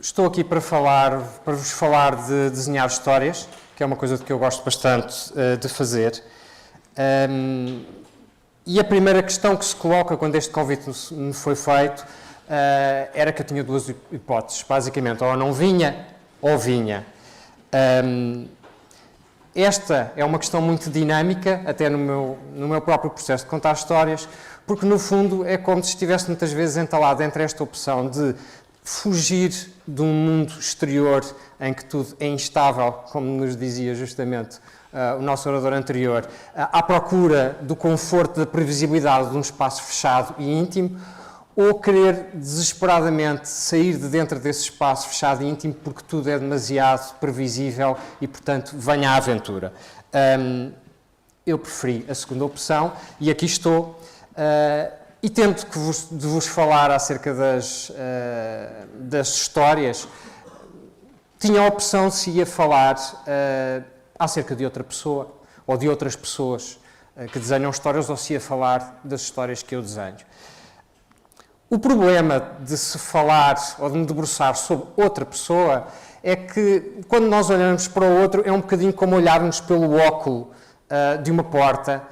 Estou aqui para vos falar de desenhar histórias, que é uma coisa que eu gosto bastante de fazer. E a primeira questão que se coloca quando este convite me foi feito era que eu tinha duas hipóteses, basicamente, ou não vinha ou vinha. Esta é uma questão muito dinâmica, até no meu próprio processo de contar histórias, porque no fundo é como se estivesse muitas vezes entalado entre esta opção de fugir de um mundo exterior em que tudo é instável, como nos dizia justamente o nosso orador anterior, à procura do conforto, da previsibilidade de um espaço fechado e íntimo, ou querer desesperadamente sair de dentro desse espaço fechado e íntimo porque tudo é demasiado previsível e, portanto, venha à aventura. Eu preferi a segunda opção e aqui estou. E tendo de vos falar acerca das histórias, tinha a opção se ia falar acerca de outra pessoa ou de outras pessoas que desenham histórias ou se ia falar das histórias que eu desenho. O problema de se falar ou de me debruçar sobre outra pessoa é que quando nós olhamos para o outro é um bocadinho como olharmos pelo óculo de uma porta,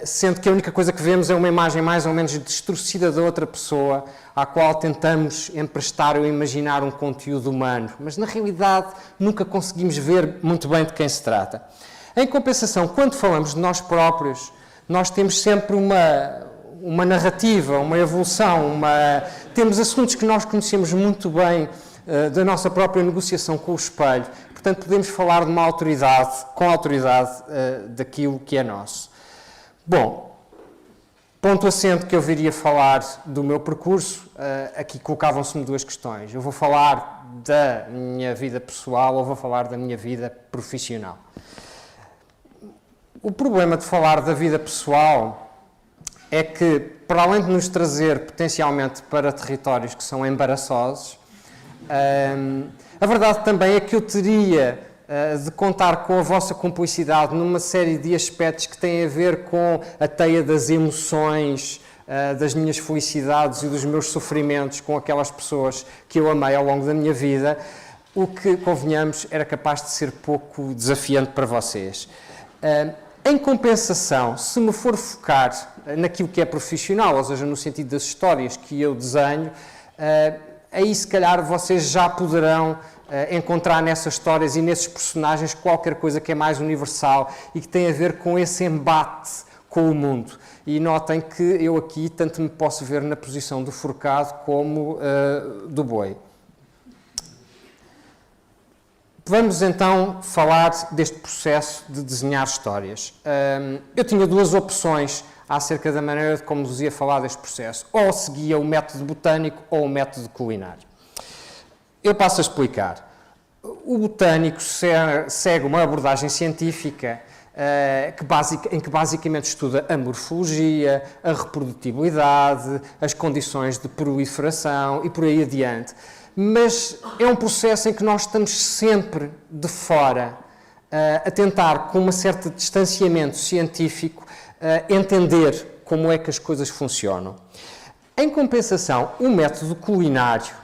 sendo que a única coisa que vemos é uma imagem mais ou menos distorcida da outra pessoa, à qual tentamos emprestar ou imaginar um conteúdo humano, mas na realidade nunca conseguimos ver muito bem de quem se trata. Em compensação, quando falamos de nós próprios, nós temos sempre uma narrativa, uma evolução, temos assuntos que nós conhecemos muito bem da nossa própria negociação com o espelho, portanto podemos falar de uma autoridade, com autoridade daquilo que é nosso. Bom, ponto assente que eu viria falar do meu percurso, aqui colocavam-se-me duas questões. Eu vou falar da minha vida pessoal ou vou falar da minha vida profissional. O problema de falar da vida pessoal é que, para além de nos trazer potencialmente para territórios que são embaraçosos, a verdade também é que eu teria de contar com a vossa cumplicidade numa série de aspectos que têm a ver com a teia das emoções, das minhas felicidades e dos meus sofrimentos com aquelas pessoas que eu amei ao longo da minha vida, o que, convenhamos, era capaz de ser pouco desafiante para vocês. Em compensação, se me for focar naquilo que é profissional, ou seja, no sentido das histórias que eu desenho, aí se calhar vocês já poderão encontrar nessas histórias e nesses personagens qualquer coisa que é mais universal e que tem a ver com esse embate com o mundo. E notem que eu aqui tanto me posso ver na posição do forcado como do boi. Vamos então falar deste processo de desenhar histórias. Eu tinha duas opções acerca da maneira de como vos ia falar deste processo. Ou seguia o método botânico ou o método culinário. Eu passo a explicar. O botânico segue uma abordagem científica em que basicamente estuda a morfologia, a reprodutibilidade, as condições de proliferação e por aí adiante. Mas é um processo em que nós estamos sempre de fora a tentar, com um certo distanciamento científico, entender como é que as coisas funcionam. Em compensação, o método culinário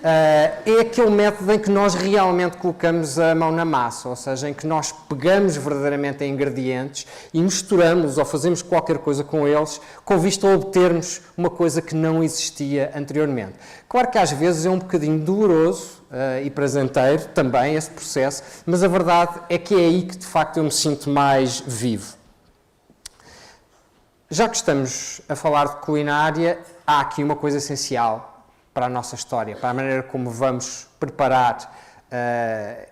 é aquele método em que nós realmente colocamos a mão na massa, ou seja, em que nós pegamos verdadeiramente em ingredientes e misturamos ou fazemos qualquer coisa com eles com vista a obtermos uma coisa que não existia anteriormente. Claro que às vezes é um bocadinho doloroso e prazenteiro também esse processo, mas a verdade é que é aí que de facto eu me sinto mais vivo. Já que estamos a falar de culinária, há aqui uma coisa essencial para a nossa história, para a maneira como vamos preparar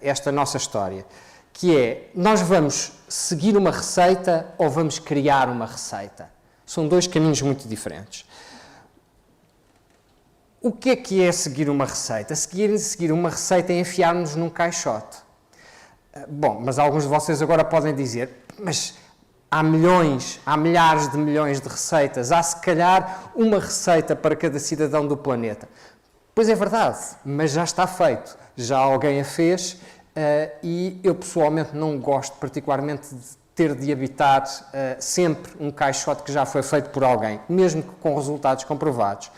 esta nossa história, que é, nós vamos seguir uma receita ou vamos criar uma receita? São dois caminhos muito diferentes. O que é seguir uma receita? Seguir uma receita é enfiar-nos num caixote. Bom, mas alguns de vocês agora podem dizer, mas há milhares de milhões de receitas, há se calhar uma receita para cada cidadão do planeta. Pois é verdade, mas já está feito, já alguém a fez e eu pessoalmente não gosto particularmente de ter de habitar sempre um caixote que já foi feito por alguém, mesmo que com resultados comprovados.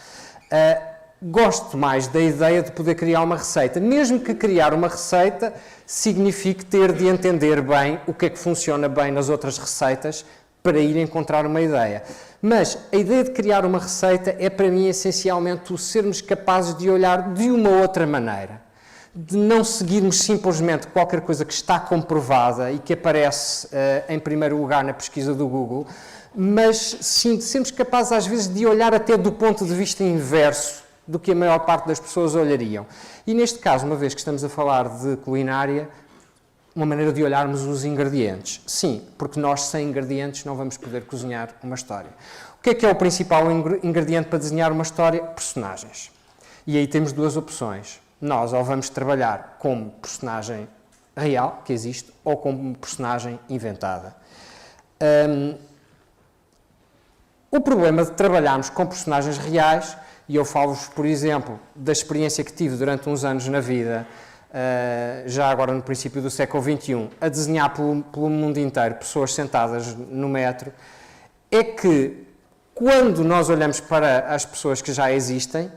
gosto mais da ideia de poder criar uma receita, mesmo que criar uma receita signifique ter de entender bem o que é que funciona bem nas outras receitas para ir encontrar uma ideia. Mas a ideia de criar uma receita é para mim essencialmente o sermos capazes de olhar de uma outra maneira, de não seguirmos simplesmente qualquer coisa que está comprovada e que aparece em primeiro lugar na pesquisa do Google, mas sim de sermos capazes às vezes de olhar até do ponto de vista inverso do que a maior parte das pessoas olhariam. E neste caso, uma vez que estamos a falar de culinária, uma maneira de olharmos os ingredientes. Sim, porque nós sem ingredientes não vamos poder cozinhar uma história. O que é o principal ingrediente para desenhar uma história? Personagens. E aí temos duas opções. Nós ou vamos trabalhar como personagem real, que existe, ou como personagem inventada. O problema de trabalharmos com personagens reais, e eu falo-vos, por exemplo, da experiência que tive durante uns anos na vida, já agora no princípio do século XXI, a desenhar pelo mundo inteiro pessoas sentadas no metro, é que quando nós olhamos para as pessoas que já existem,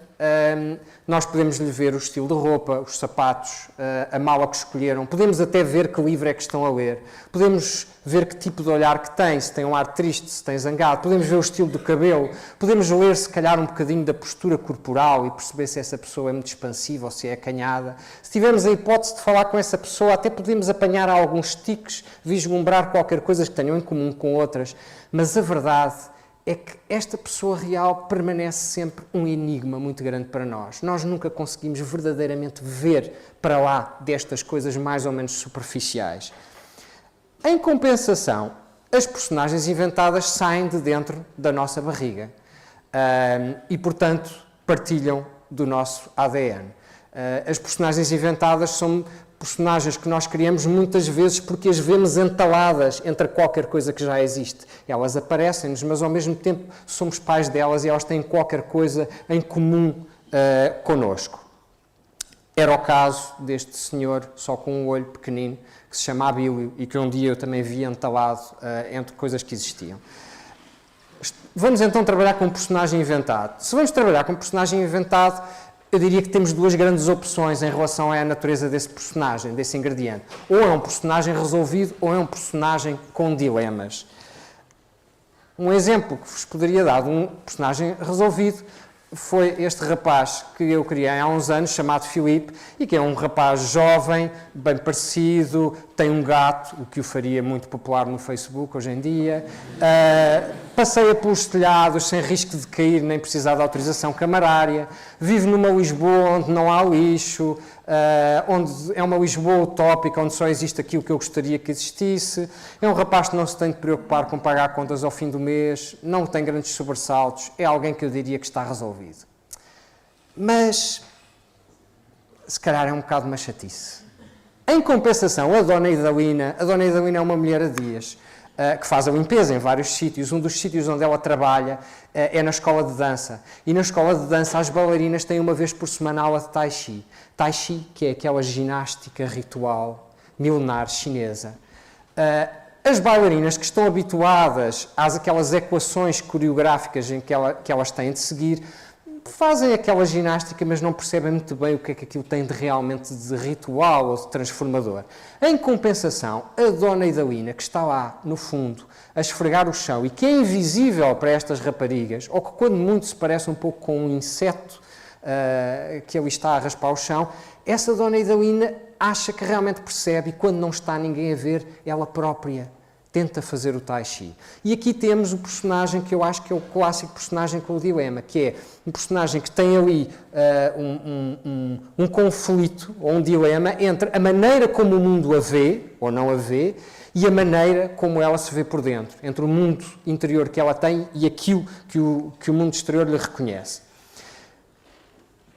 nós podemos lhe ver o estilo de roupa, os sapatos, a mala que escolheram, podemos até ver que livro é que estão a ler, podemos ver que tipo de olhar que tem, se tem um ar triste, se tem zangado, podemos ver o estilo do cabelo, podemos ler se calhar um bocadinho da postura corporal e perceber se essa pessoa é muito expansiva ou se é acanhada. Se tivermos a hipótese de falar com essa pessoa, até podemos apanhar alguns tiques, vislumbrar qualquer coisa que tenham em comum com outras, mas a verdade é que esta pessoa real permanece sempre um enigma muito grande para nós. Nós nunca conseguimos verdadeiramente ver para lá destas coisas mais ou menos superficiais. Em compensação, as personagens inventadas saem de dentro da nossa barriga e, portanto, partilham do nosso ADN. As personagens inventadas são personagens que nós criamos muitas vezes porque as vemos entaladas entre qualquer coisa que já existe. Elas aparecem-nos, mas ao mesmo tempo somos pais delas e elas têm qualquer coisa em comum connosco. Era o caso deste senhor, só com um olho pequenino, que se chama Abílio e que um dia eu também vi entalado entre coisas que existiam. Vamos então trabalhar com um personagem inventado. Se vamos trabalhar com um personagem inventado, eu diria que temos duas grandes opções em relação à natureza desse personagem, desse ingrediente. Ou é um personagem resolvido ou é um personagem com dilemas. Um exemplo que vos poderia dar de um personagem resolvido foi este rapaz que eu criei há uns anos, chamado Filipe, e que é um rapaz jovem, bem parecido, tem um gato, o que o faria muito popular no Facebook hoje em dia, passeia pelos telhados sem risco de cair nem precisar de autorização camarária, vive numa Lisboa onde não há lixo, onde é uma Lisboa utópica, onde só existe aquilo que eu gostaria que existisse, é um rapaz que não se tem de preocupar com pagar contas ao fim do mês, não tem grandes sobressaltos, é alguém que eu diria que está resolvido. Mas, se calhar é um bocado uma chatice. Em compensação, a Dona Idalina é uma mulher a dias, que faz a limpeza em vários sítios. Um dos sítios onde ela trabalha é na escola de dança. E na escola de dança as bailarinas têm uma vez por semana aula de Tai Chi. Tai Chi, que é aquela ginástica ritual milenar chinesa. As bailarinas que estão habituadas àquelas equações coreográficas em que elas têm de seguir, fazem aquela ginástica, mas não percebem muito bem o que é que aquilo tem de realmente de ritual ou de transformador. Em compensação, a Dona Idalina, que está lá, no fundo, a esfregar o chão e que é invisível para estas raparigas, ou que quando muito se parece um pouco com um inseto que ali está a raspar o chão, essa Dona Idalina acha que realmente percebe e quando não está ninguém a ver, ela própria tenta fazer o Tai Chi. E aqui temos o personagem que eu acho que é o clássico personagem com o dilema, que é um personagem que tem ali um conflito ou um dilema entre a maneira como o mundo a vê, ou não a vê, e a maneira como ela se vê por dentro, entre o mundo interior que ela tem e aquilo que o mundo exterior lhe reconhece.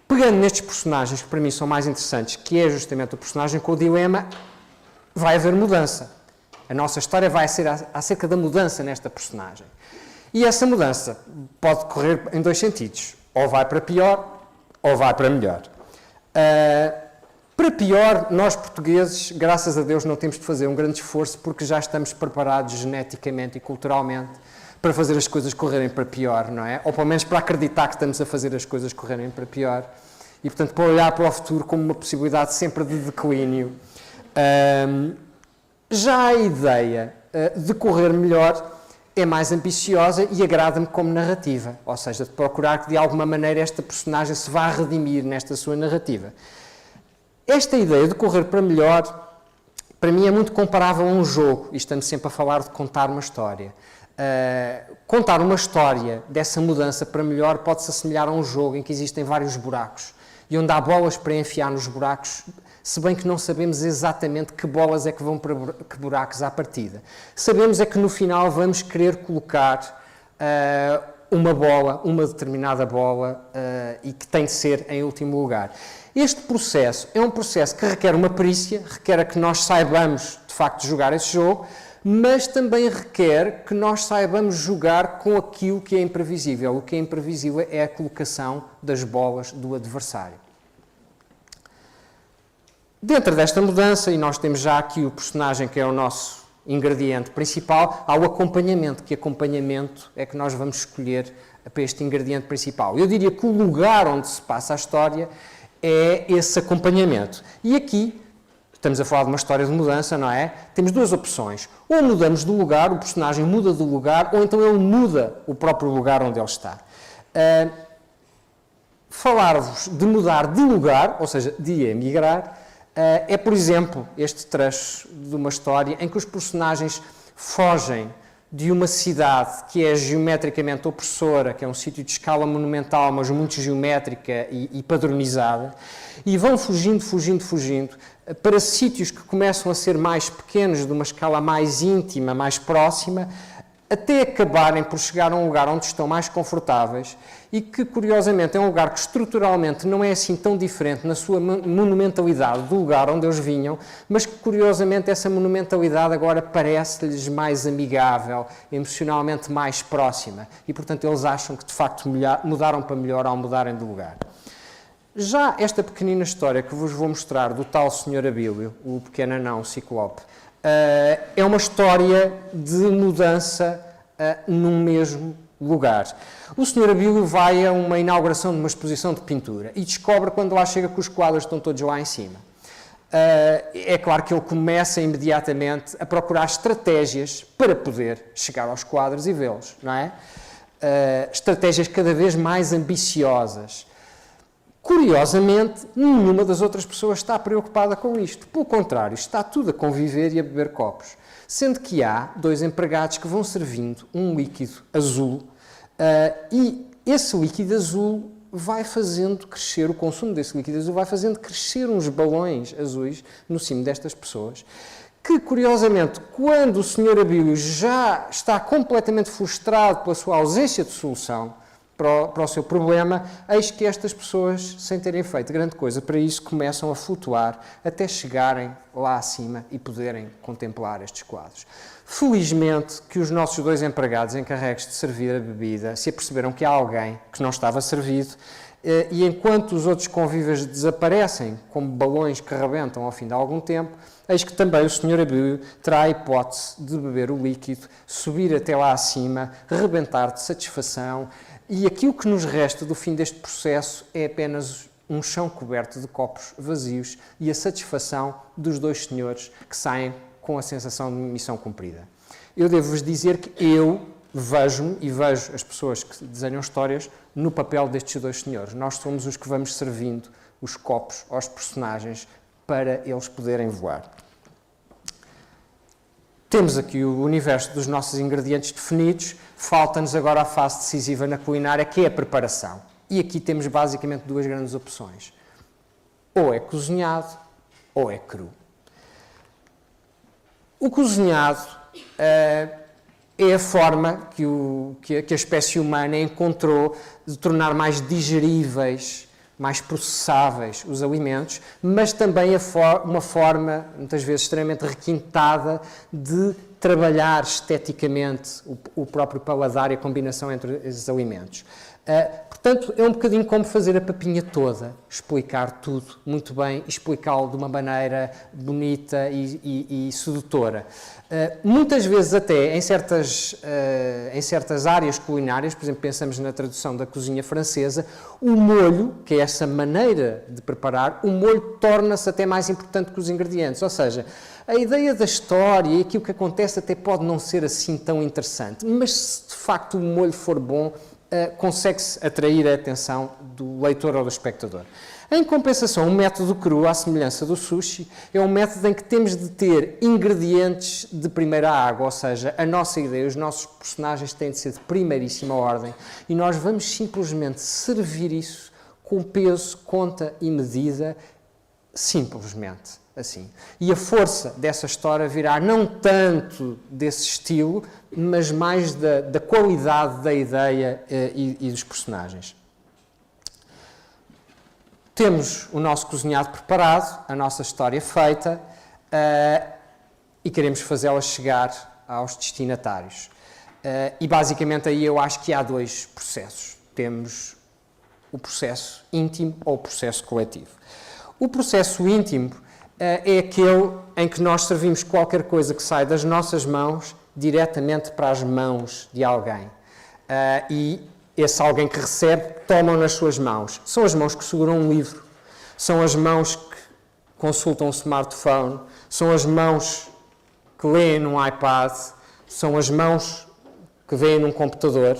Pegando nestes personagens que para mim são mais interessantes, que é justamente o personagem com o dilema, vai haver mudança. A nossa história vai ser acerca da mudança nesta personagem. E essa mudança pode decorrer em dois sentidos. Ou vai para pior, ou vai para melhor. Para pior, nós portugueses, graças a Deus, não temos de fazer um grande esforço porque já estamos preparados geneticamente e culturalmente para fazer as coisas correrem para pior, não é? Ou pelo menos para acreditar que estamos a fazer as coisas correrem para pior. E, portanto, para olhar para o futuro como uma possibilidade sempre de declínio. Já a ideia de correr melhor é mais ambiciosa e agrada-me como narrativa, ou seja, de procurar que de alguma maneira esta personagem se vá redimir nesta sua narrativa. Esta ideia de correr para melhor, para mim é muito comparável a um jogo, e estamos sempre a falar de contar uma história. Contar uma história dessa mudança para melhor pode-se assemelhar a um jogo em que existem vários buracos, e onde há bolas para enfiar nos buracos, se bem que não sabemos exatamente que bolas é que vão para que buracos à partida. Sabemos é que no final vamos querer colocar uma bola, uma determinada bola, e que tem de ser em último lugar. Este processo é um processo que requer uma perícia, requer que nós saibamos de facto jogar esse jogo, mas também requer que nós saibamos jogar com aquilo que é imprevisível. O que é imprevisível é a colocação das bolas do adversário. Dentro desta mudança, e nós temos já aqui o personagem que é o nosso ingrediente principal, há o acompanhamento. Que acompanhamento é que nós vamos escolher para este ingrediente principal? Eu diria que o lugar onde se passa a história é esse acompanhamento. E aqui, estamos a falar de uma história de mudança, não é? Temos duas opções. Ou mudamos de lugar, o personagem muda de lugar, ou então ele muda o próprio lugar onde ele está. Falar-vos de mudar de lugar, ou seja, de emigrar, é, por exemplo, este trecho de uma história em que os personagens fogem de uma cidade que é geometricamente opressora, que é um sítio de escala monumental, mas muito geométrica e padronizada, e vão fugindo para sítios que começam a ser mais pequenos, de uma escala mais íntima, mais próxima, até acabarem por chegar a um lugar onde estão mais confortáveis e que, curiosamente, é um lugar que estruturalmente não é assim tão diferente na sua monumentalidade do lugar onde eles vinham, mas que, curiosamente, essa monumentalidade agora parece-lhes mais amigável, emocionalmente mais próxima. E, portanto, eles acham que, de facto, mudaram para melhor ao mudarem de lugar. Já esta pequenina história que vos vou mostrar do tal Sr. Abílio, o pequeno anão, o Ciclope, é uma história de mudança num mesmo lugar. O Sr. Abílio vai a uma inauguração de uma exposição de pintura e descobre quando lá chega que os quadros estão todos lá em cima. É claro que ele começa imediatamente a procurar estratégias para poder chegar aos quadros e vê-los, não é? Estratégias cada vez mais ambiciosas. Curiosamente, nenhuma das outras pessoas está preocupada com isto. Pelo contrário, está tudo a conviver e a beber copos. Sendo que há dois empregados que vão servindo um líquido azul e esse líquido azul vai fazendo crescer, o consumo desse líquido azul vai fazendo crescer uns balões azuis no cimo destas pessoas, que, curiosamente, quando o Sr. Abílio já está completamente frustrado pela sua ausência de solução para o seu problema, eis que estas pessoas, sem terem feito grande coisa para isso, começam a flutuar até chegarem lá acima e poderem contemplar estes quadros. Felizmente que os nossos dois empregados encarregues de servir a bebida se aperceberam que há alguém que não estava servido e enquanto os outros convívios desaparecem como balões que rebentam ao fim de algum tempo, eis que também o Sr. Abílio terá a hipótese de beber o líquido, subir até lá acima, rebentar de satisfação. E aquilo que nos resta do fim deste processo é apenas um chão coberto de copos vazios e a satisfação dos dois senhores que saem com a sensação de missão cumprida. Eu devo-vos dizer que eu vejo-me e vejo as pessoas que desenham histórias no papel destes dois senhores. Nós somos os que vamos servindo os copos aos personagens para eles poderem voar. Temos aqui o universo dos nossos ingredientes definidos, falta-nos agora a fase decisiva na culinária, que é a preparação. E aqui temos basicamente duas grandes opções. Ou é cozinhado, ou é cru. O cozinhado é a forma que a espécie humana encontrou de tornar mais digeríveis, mais processáveis os alimentos, mas também uma forma, muitas vezes extremamente requintada, de trabalhar esteticamente o próprio paladar e a combinação entre esses alimentos. Portanto, Portanto, é um bocadinho como fazer a papinha toda, explicar tudo muito bem, explicá-lo de uma maneira bonita e sedutora. Muitas vezes até em certas áreas culinárias, por exemplo, pensamos na tradução da cozinha francesa, o molho, que é essa maneira de preparar, o molho torna-se até mais importante que os ingredientes, ou seja, a ideia da história e aquilo que acontece até pode não ser assim tão interessante, mas se de facto o molho for bom, consegue-se atrair a atenção do leitor ou do espectador. Em compensação, o método cru, à semelhança do sushi, é um método em que temos de ter ingredientes de primeira água, ou seja, a nossa ideia, os nossos personagens têm de ser de primeiríssima ordem e nós vamos simplesmente servir isso com peso, conta e medida, simplesmente assim. E a força dessa história virá não tanto desse estilo, mas mais da qualidade da ideia e dos personagens. Temos o nosso cozinhado preparado, a nossa história feita e queremos fazê-la chegar aos destinatários. E basicamente aí eu acho que há dois processos. Temos o processo íntimo ou o processo coletivo. O processo íntimo é aquele em que nós servimos qualquer coisa que sai das nossas mãos diretamente para as mãos de alguém. E esse alguém que recebe toma nas suas mãos. São as mãos que seguram um livro, são as mãos que consultam um smartphone, são as mãos que leem num iPad, são as mãos que veem num computador.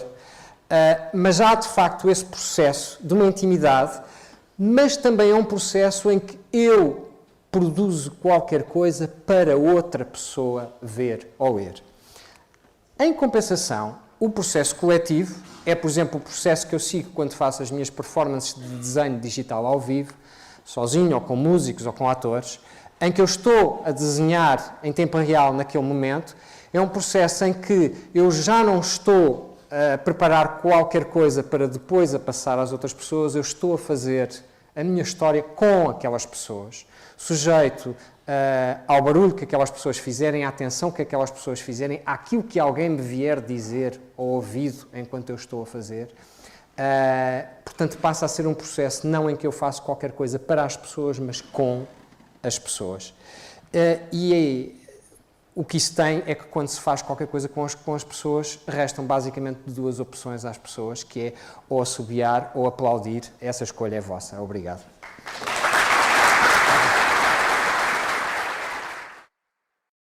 Mas há de facto esse processo de uma intimidade, mas também é um processo em que eu produzo qualquer coisa para outra pessoa ver ou ler. Em compensação, o processo coletivo é, por exemplo, o processo que eu sigo quando faço as minhas performances de desenho digital ao vivo, sozinho ou com músicos ou com atores, em que eu estou a desenhar em tempo real naquele momento. É um processo em que eu já não estou a preparar qualquer coisa para depois a passar às outras pessoas, eu estou a fazer a minha história com aquelas pessoas, sujeito ao barulho que aquelas pessoas fizerem, à atenção que aquelas pessoas fizerem, àquilo que alguém me vier dizer ao ouvido enquanto eu estou a fazer. Portanto, passa a ser um processo não em que eu faço qualquer coisa para as pessoas, mas com as pessoas. O que isso tem é que quando se faz qualquer coisa com as pessoas, restam basicamente duas opções às pessoas, que é ou assobiar ou aplaudir. Essa escolha é vossa. Obrigado.